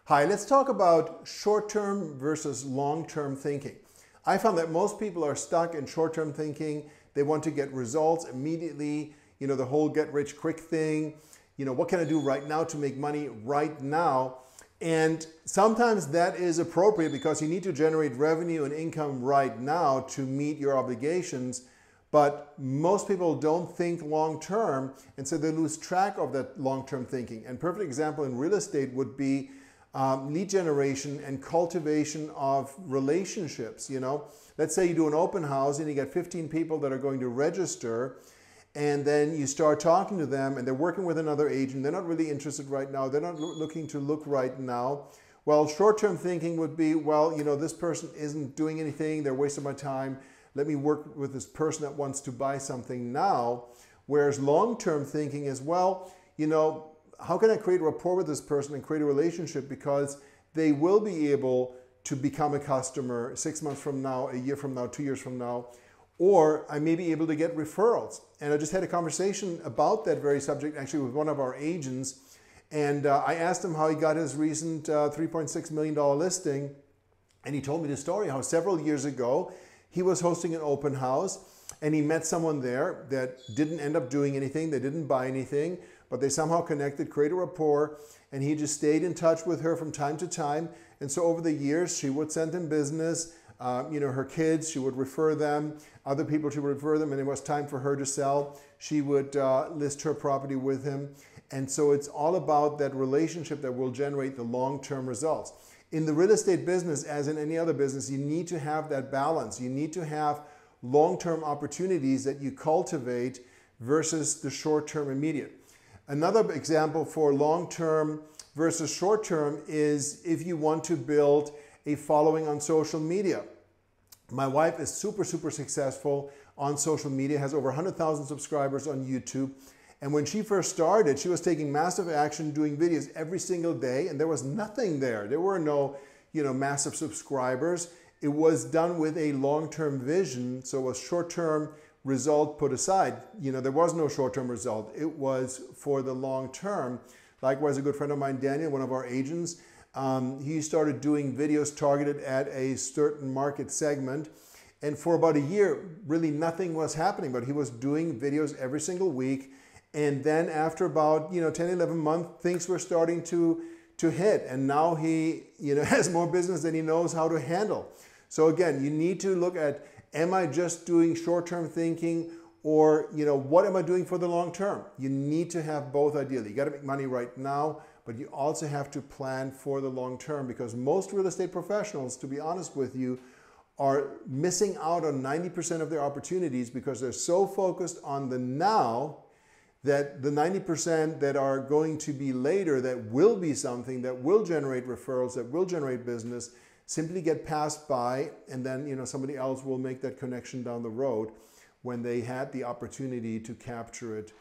Hi, let's talk about short-term versus long-term thinking. I found that most people are stuck in short-term thinking. They want to get results immediately, the whole get-rich-quick thing. What can I do right now to make money right now? And sometimes that is appropriate because you need to generate revenue and income right now to meet your obligations. But most people don't think long-term, and so they lose track of that long-term thinking. And perfect example in real estate would be lead generation and cultivation of relationships. Let's say you do an open house and you get 15 people that are going to register, and then you start talking to them and they're working with another agent. They're not really interested right now. They're not looking to look right now. Well, short-term thinking would be, well, this person isn't doing anything. They're wasting my time. Let me work with this person that wants to buy something now. Whereas long-term thinking is, well, how can I create rapport with this person and create a relationship, because they will be able to become a customer 6 months from now, a year from now, 2 years from now, or I may be able to get referrals. And I just had a conversation about that very subject actually with one of our agents, and I asked him how he got his recent $3.6 million listing, and he told me the story how several years ago he was hosting an open house and he met someone there that didn't end up doing anything. They didn't buy anything, but they somehow connected, created a rapport, and he just stayed in touch with her from time to time. And so over the years, she would send him business, her kids, she would refer them, other people she would refer them, and it was time for her to sell. She would list her property with him. And so it's all about that relationship that will generate the long-term results. In the real estate business, as in any other business, you need to have that balance. You need to have long-term opportunities that you cultivate versus the short-term immediate. Another example for long-term versus short-term is if you want to build a following on social media. My wife is super successful on social media, has over 100,000 subscribers on YouTube. And when she first started, she was taking massive action, doing videos every single day, and there was nothing there. There were no, massive subscribers. It was done with a long-term vision, so it was short-term result put aside. There was no short-term result. It was for the long term. Likewise, a good friend of mine, Daniel, one of our agents, he started doing videos targeted at a certain market segment. And for about a year, really nothing was happening, but he was doing videos every single week. And then after about 10, 11 months, things were starting to hit. And now he has more business than he knows how to handle. So again, you need to look at, am I just doing short-term thinking, or what am I doing for the long term? You need to have both ideally. You got to make money right now, but you also have to plan for the long term, because most real estate professionals, to be honest with you, are missing out on 90% of their opportunities because they're so focused on the now that the 90% that are going to be later, that will be something that will generate referrals, that will generate business, simply get passed by, and then somebody else will make that connection down the road when they had the opportunity to capture it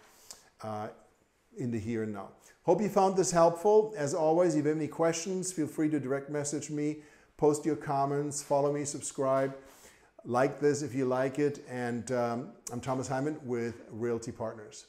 in the here and now. Hope you found this helpful. As always, if you have any questions, feel free to direct message me, post your comments, follow me, subscribe, like this if you like it. And I'm Thomas Hyman with Realty Partners.